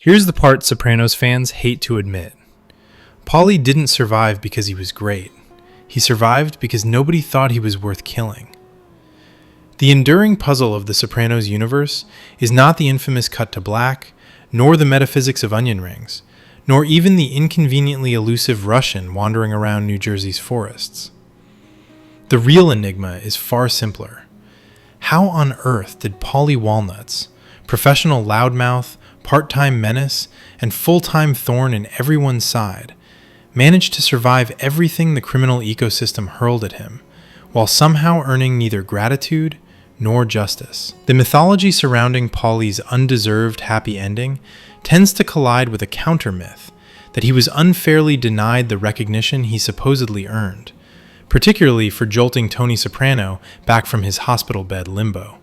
Here's the part Sopranos fans hate to admit. Paulie didn't survive because he was great. He survived because nobody thought he was worth killing. The enduring puzzle of the Sopranos universe is not the infamous cut to black, nor the metaphysics of onion rings, nor even the inconveniently elusive Russian wandering around New Jersey's forests. The real enigma is far simpler. How on earth did Paulie Walnuts, professional loudmouth, part-time menace, and full-time thorn in everyone's side, managed to survive everything the criminal ecosystem hurled at him, while somehow earning neither gratitude nor justice? The mythology surrounding Paulie's undeserved happy ending tends to collide with a counter-myth that he was unfairly denied the recognition he supposedly earned, particularly for jolting Tony Soprano back from his hospital bed limbo.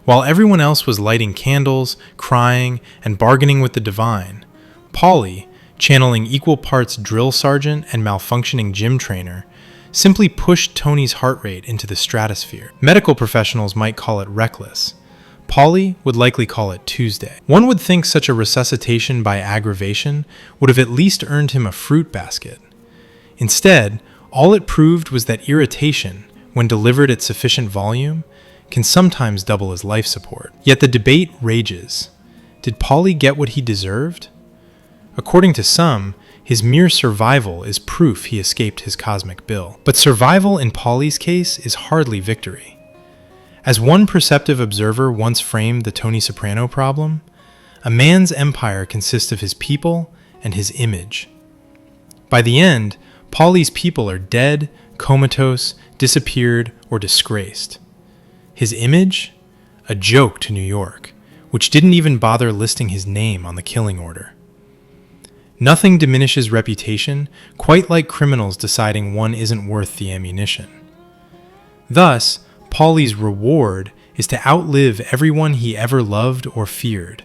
While everyone else was lighting candles, crying, and bargaining with the divine, Paulie, channeling equal parts drill sergeant and malfunctioning gym trainer, simply pushed Tony's heart rate into the stratosphere. Medical professionals might call it reckless. Paulie would likely call it Tuesday. One would think such a resuscitation by aggravation would have at least earned him a fruit basket. Instead, all it proved was that irritation, when delivered at sufficient volume, can sometimes double as life support. Yet the debate rages. Did Paulie get what he deserved? According to some, his mere survival is proof he escaped his cosmic bill. But survival in Paulie's case is hardly victory. As one perceptive observer once framed the Tony Soprano problem, a man's empire consists of his people and his image. By the end, Paulie's people are dead, comatose, disappeared, or disgraced. His image? A joke to New York, which didn't even bother listing his name on the killing order. Nothing diminishes reputation quite like criminals deciding one isn't worth the ammunition. Thus, Paulie's reward is to outlive everyone he ever loved or feared,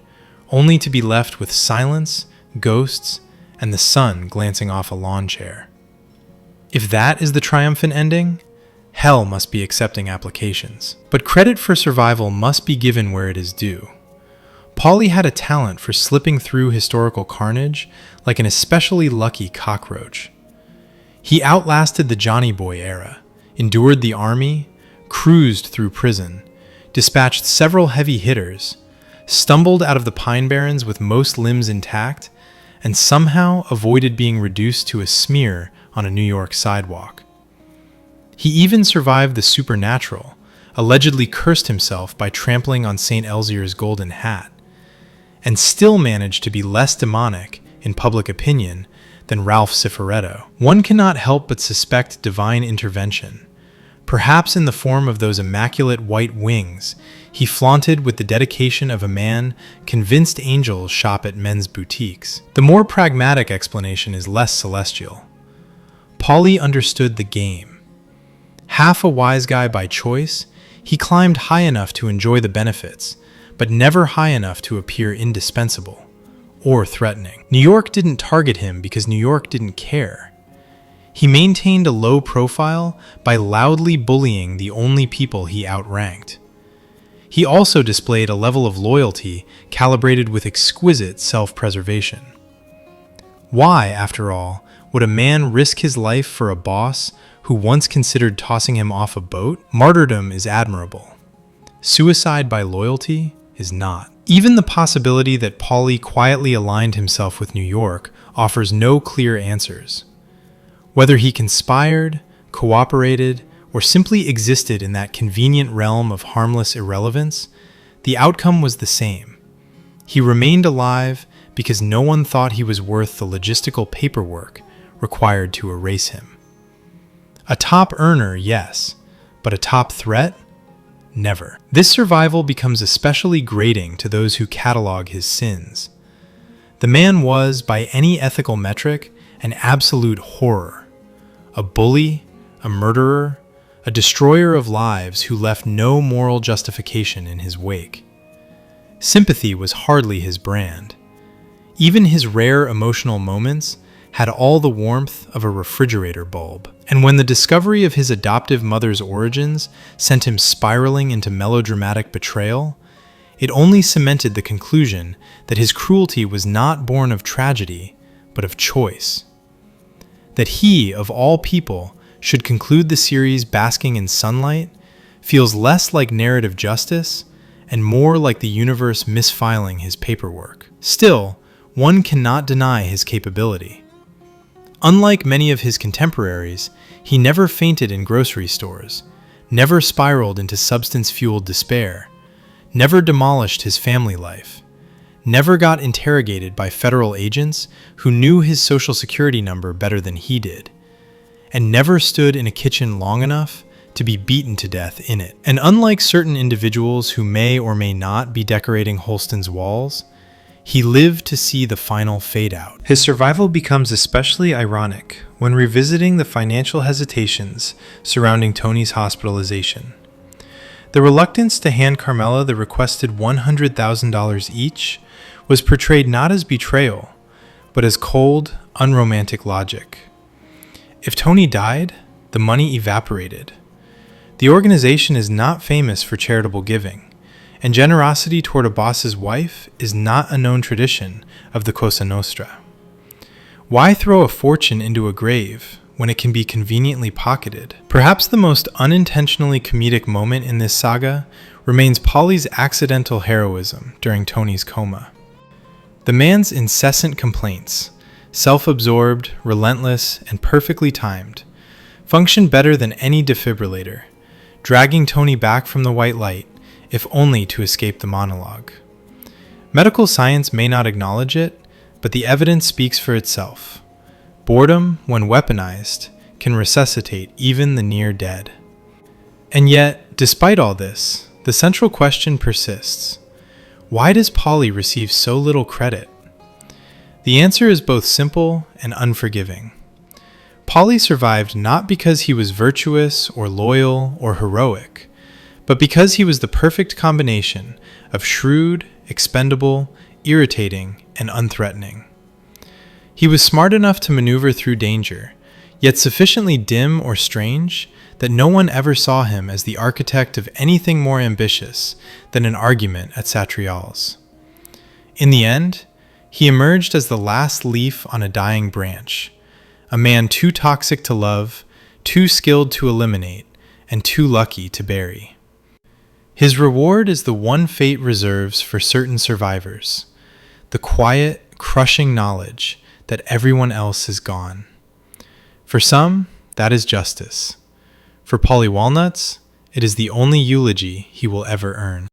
only to be left with silence, ghosts, and the sun glancing off a lawn chair. If that is the triumphant ending, hell must be accepting applications. But credit for survival must be given where it is due. Paulie had a talent for slipping through historical carnage like an especially lucky cockroach. He outlasted the Johnny Boy era, endured the army, cruised through prison, dispatched several heavy hitters, stumbled out of the Pine Barrens with most limbs intact, and somehow avoided being reduced to a smear on a New York sidewalk. He even survived the supernatural, allegedly cursed himself by trampling on St. Elsier's golden hat, and still managed to be less demonic, in public opinion, than Ralph Cifaretto. One cannot help but suspect divine intervention, perhaps in the form of those immaculate white wings he flaunted with the dedication of a man convinced angels shop at men's boutiques. The more pragmatic explanation is less celestial. Paulie understood the game. Half a wise guy by choice, he climbed high enough to enjoy the benefits, but never high enough to appear indispensable or threatening. New York didn't target him because New York didn't care. He maintained a low profile by loudly bullying the only people he outranked. He also displayed a level of loyalty calibrated with exquisite self-preservation. Why, after all, would a man risk his life for a boss who once considered tossing him off a boat? Martyrdom is admirable. Suicide by loyalty is not. Even the possibility that Paulie quietly aligned himself with New York offers no clear answers. Whether he conspired, cooperated, or simply existed in that convenient realm of harmless irrelevance, the outcome was the same. He remained alive because no one thought he was worth the logistical paperwork required to erase him. A top earner, yes, but a top threat? Never. This survival becomes especially grating to those who catalog his sins. The man was, by any ethical metric, an absolute horror. A bully, a murderer, a destroyer of lives who left no moral justification in his wake. Sympathy was hardly his brand. Even his rare emotional moments had all the warmth of a refrigerator bulb. And when the discovery of his adoptive mother's origins sent him spiraling into melodramatic betrayal, It only cemented the conclusion that his cruelty was not born of tragedy, but of choice. That he, of all people, should conclude the series basking in sunlight feels less like narrative justice and more like the universe misfiling his paperwork. Still, one cannot deny his capability. Unlike many of his contemporaries, he never fainted in grocery stores, never spiraled into substance-fueled despair, never demolished his family life, never got interrogated by federal agents who knew his social security number better than he did, and never stood in a kitchen long enough to be beaten to death in it. And unlike certain individuals who may or may not be decorating Holston's walls, he lived to see the final fade out. His survival becomes especially ironic when revisiting the financial hesitations surrounding Tony's hospitalization. The reluctance to hand Carmela the requested $100,000 each was portrayed not as betrayal, but as cold, unromantic logic. If Tony died, the money evaporated. The organization is not famous for charitable giving, and generosity toward a boss's wife is not a known tradition of the Cosa Nostra. Why throw a fortune into a grave when it can be conveniently pocketed? Perhaps the most unintentionally comedic moment in this saga remains Paulie's accidental heroism during Tony's coma. The man's incessant complaints, self-absorbed, relentless, and perfectly timed, function better than any defibrillator, dragging Tony back from the white light, if only to escape the monologue. Medical science may not acknowledge it, but the evidence speaks for itself. Boredom, when weaponized, can resuscitate even the near dead. And yet, despite all this, the central question persists. Why does Paulie receive so little credit? The answer is both simple and unforgiving. Paulie survived not because he was virtuous or loyal or heroic, but because he was the perfect combination of shrewd, expendable, irritating, and unthreatening. He was smart enough to maneuver through danger, yet sufficiently dim or strange that no one ever saw him as the architect of anything more ambitious than an argument at Satrial's. In the end, he emerged as the last leaf on a dying branch, a man too toxic to love, too skilled to eliminate, and too lucky to bury. His reward is the one fate reserves for certain survivors, the quiet, crushing knowledge that everyone else is gone. For some, that is justice. For Paulie Walnuts, it is the only eulogy he will ever earn.